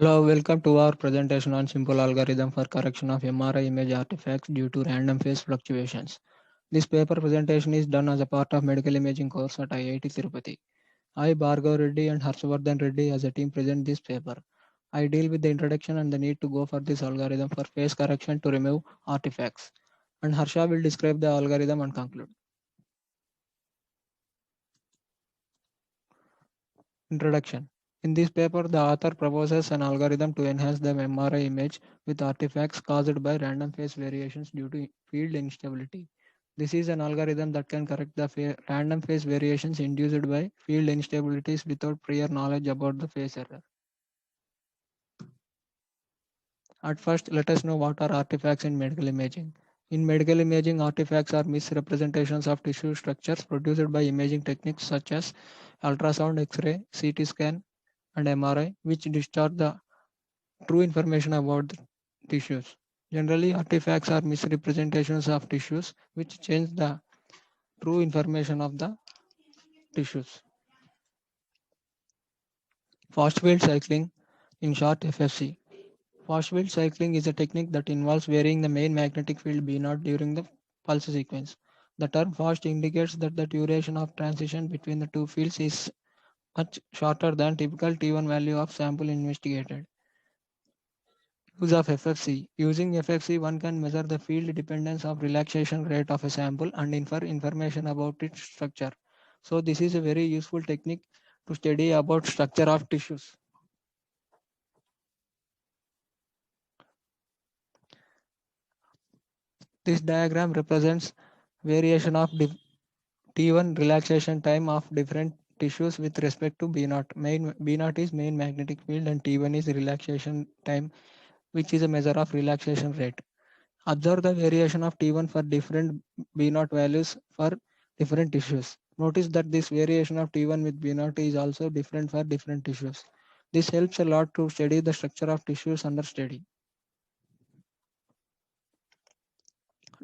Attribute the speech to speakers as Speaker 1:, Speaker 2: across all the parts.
Speaker 1: Hello, welcome to our presentation on simple algorithm for correction of MRI image artifacts due to random phase fluctuations. This paper presentation is done as a part of medical imaging course at IIT Tirupati. I, Bhargav Reddy and Harshavardhan Reddy as a team present this paper. I deal with the introduction and the need to go for this algorithm for phase correction to remove artifacts. And Harsha will describe the algorithm and conclude. Introduction. In this paper, the author proposes an algorithm to enhance the MRI image with artifacts caused by random phase variations due to field instability. This is an algorithm that can correct the random phase variations induced by field instabilities without prior knowledge about the phase error. At first, let us know what are artifacts in medical imaging. In medical imaging, artifacts are misrepresentations of tissue structures produced by imaging techniques such as ultrasound, X-ray, CT scan, and MRI, which distort the true information about the tissues. Generally, artifacts are misrepresentations of tissues which change the true information of the tissues. Fast field cycling, in short FFC. Fast field cycling is a technique that involves varying the main magnetic field B0 during the pulse sequence. The term fast indicates that the duration of transition between the two fields is much shorter than typical T1 value of sample investigated. Use of FFC. Using FFC, one can measure the field dependence of relaxation rate of a sample and infer information about its structure. So this is a very useful technique to study about structure of tissues. This diagram represents variation of T1 relaxation time of different tissues with respect to B0. B0 is main magnetic field and T1 is relaxation time, which is a measure of relaxation rate. Observe the variation of T1 for different B0 values for different tissues. Notice that this variation of T1 with B0 is also different for different tissues. This helps a lot to study the structure of tissues under study.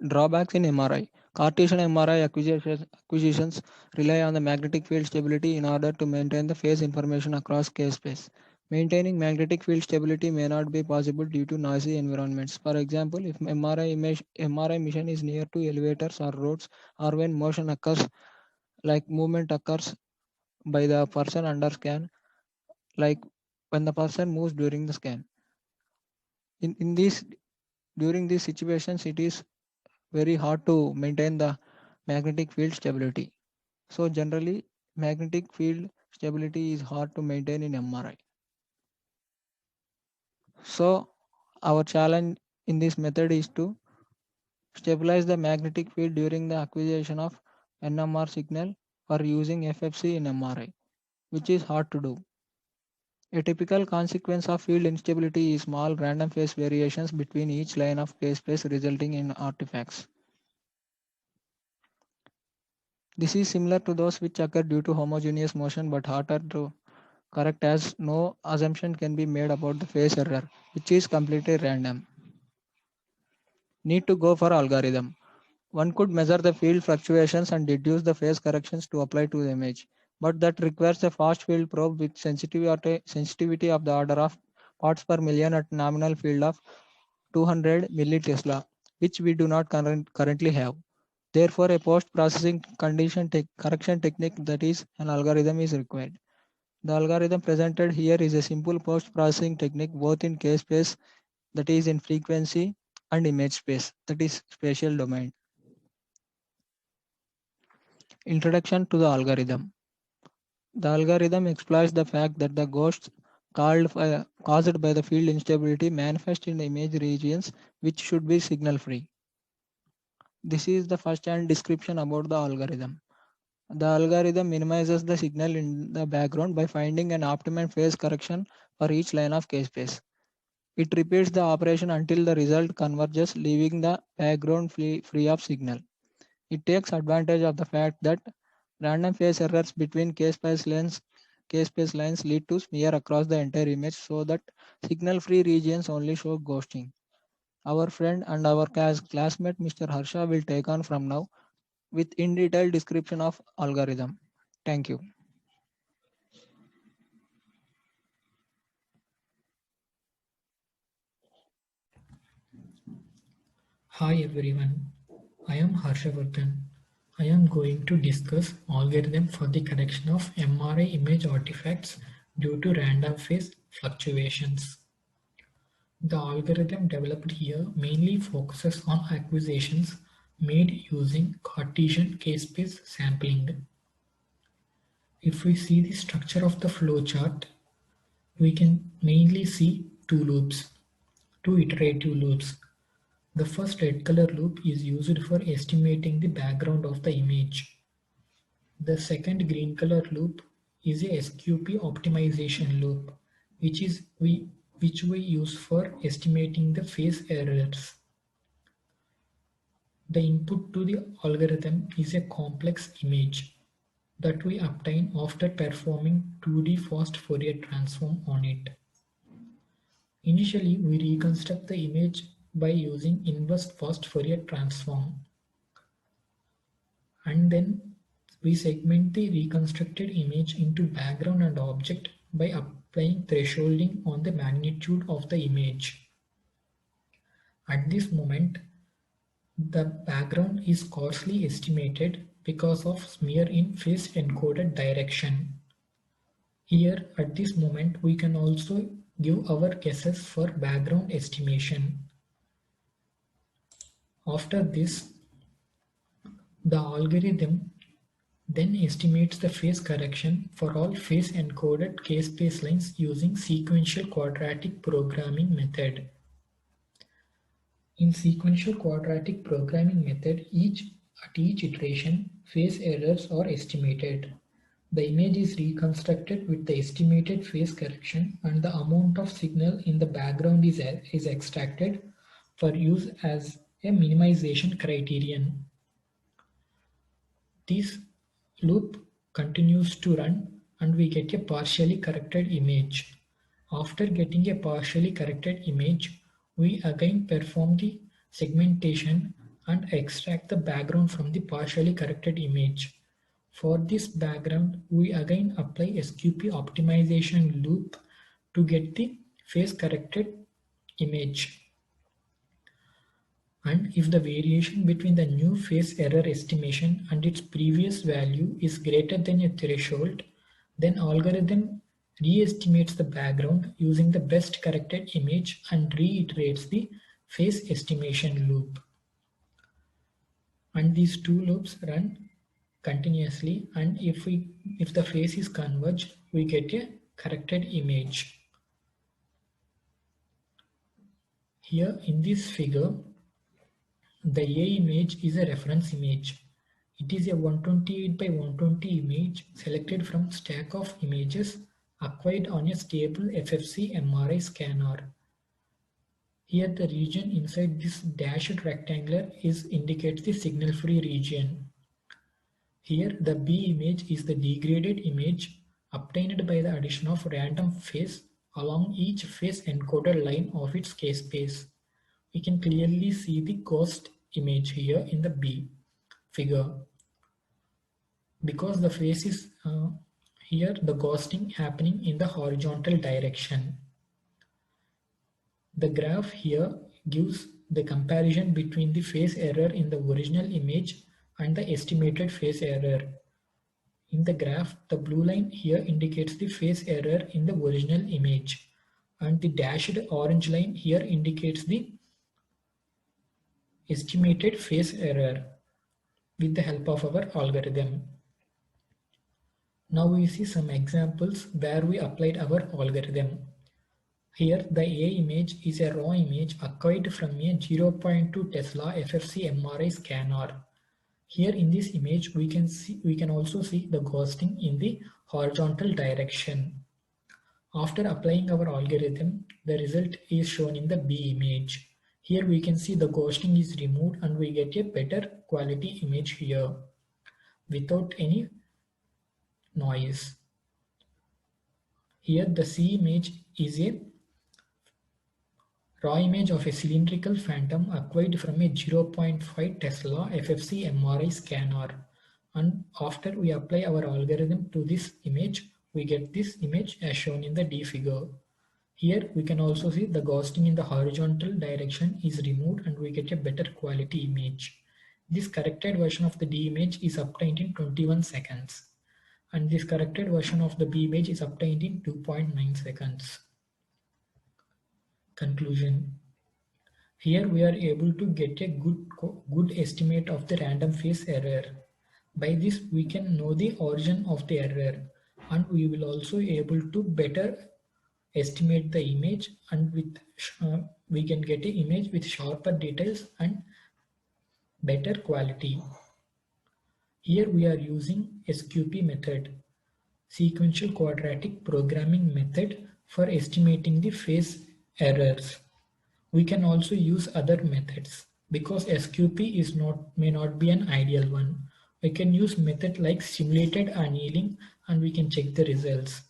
Speaker 1: Drawbacks in MRI. Cartesian MRI acquisitions rely on the magnetic field stability in order to maintain the phase information across K-space. Maintaining magnetic field stability may not be possible due to noisy environments. For example, if MRI mission is near to elevators or roads, or when motion occurs, like movement occurs by the person under scan, like when the person moves during the scan. In these During these situations, it is very hard to maintain the magnetic field stability. So generally, magnetic field stability is hard to maintain in MRI. So our challenge in this method is to stabilize the magnetic field during the acquisition of NMR signal for using FFC in MRI, which is hard to do. A typical consequence of field instability is small random phase variations between each line of phase space resulting in artifacts. This is similar to those which occur due to homogeneous motion but harder to correct as no assumption can be made about the phase error, which is completely random. Need to go for algorithm. One could measure the field fluctuations and deduce the phase corrections to apply to the image, but that requires a fast field probe with sensitivity of the order of parts per million at nominal field of 200 millitesla, which we do not currently have. Therefore, a post-processing correction technique, that is an algorithm, is required. The algorithm presented here is a simple post-processing technique both in case space, that is in frequency, and image space, that is spatial domain. Introduction to the algorithm. The algorithm exploits the fact that the ghosts caused by the field instability manifest in the image regions which should be signal free. This is the first hand description about the algorithm. The algorithm minimizes the signal in the background by finding an optimum phase correction for each line of K-space. It repeats the operation until the result converges, leaving the background free of signal. It takes advantage of the fact that random phase errors between K-space lines lead to smear across the entire image so that signal-free regions only show ghosting. Our friend and our classmate Mr. Harsha will take on from now with in-detail description of algorithm. Thank you.
Speaker 2: Hi everyone, I am Harshavardhan. I am going to discuss algorithm for the correction of MRI image artifacts due to random phase fluctuations. The algorithm developed here mainly focuses on acquisitions made using Cartesian k-space sampling. If we see the structure of the flowchart, we can mainly see two iterative loops. The first red color loop is used for estimating the background of the image. The second green color loop is a SQP optimization loop, which we use for estimating the phase errors. The input to the algorithm is a complex image that we obtain after performing 2D fast Fourier transform on it. Initially, we reconstruct the image by using inverse fast Fourier transform, and then we segment the reconstructed image into background and object by applying thresholding on the magnitude of the image. At this moment, the background is coarsely estimated because of smear in phase encoded direction. Here, at this moment, we can also give our guesses for background estimation. After this, the algorithm then estimates the phase correction for all phase encoded k-space lines using sequential quadratic programming method. In sequential quadratic programming method, at each iteration, phase errors are estimated. The image is reconstructed with the estimated phase correction, and the amount of signal in the background is extracted for use as a minimization criterion. This loop continues to run and we get a partially corrected image. After getting a partially corrected image, we again perform the segmentation and extract the background from the partially corrected image. For this background, we again apply SQP optimization loop to get the phase corrected image. And if the variation between the new phase error estimation and its previous value is greater than a threshold, then algorithm re-estimates the background using the best corrected image and reiterates the phase estimation loop. And these two loops run continuously, and if the phase is converged, we get a corrected image. Here in this figure, the A image is a reference image. It is a 128 by 120 image selected from stack of images acquired on a stable FFC MRI scanner. Here the region inside this dashed rectangular indicates the signal-free region. Here the B image is the degraded image obtained by the addition of random phase along each phase encoded line of its k-space. We can clearly see the ghost image here in the B figure. Because the phase is here, the ghosting happening in the horizontal direction. The graph here gives the comparison between the phase error in the original image and the estimated phase error. In the graph, the blue line here indicates the phase error in the original image, and the dashed orange line here indicates the estimated phase error with the help of our algorithm. Now we see some examples where we applied our algorithm. Here the A image is a raw image acquired from a 0.2 Tesla FFC MRI scanner. Here in this image we can also see the ghosting in the horizontal direction. After applying our algorithm, the result is shown in the B image. Here we can see the ghosting is removed and we get a better quality image here without any noise. Here the C image is a raw image of a cylindrical phantom acquired from a 0.5 Tesla FFC MRI scanner. And after we apply our algorithm to this image, we get this image as shown in the D figure. Here we can also see the ghosting in the horizontal direction is removed and we get a better quality image. This corrected version of the D image is obtained in 21 seconds and this corrected version of the B image is obtained in 2.9 seconds. Conclusion. Here we are able to get a good estimate of the random phase error. By this we can know the origin of the error and we will also able to better estimate the image and we can get an image with sharper details and better quality. Here we are using SQP method, sequential quadratic programming method, for estimating the phase errors. We can also use other methods because SQP may not be an ideal one. We can use method like simulated annealing and we can check the results.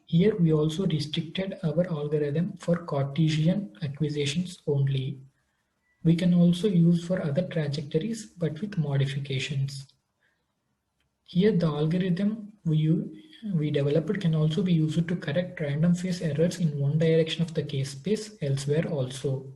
Speaker 2: Here we also restricted our algorithm for Cartesian acquisitions only. We can also use for other trajectories but with modifications. Here the algorithm we developed can also be used to correct random phase errors in one direction of the case space elsewhere also.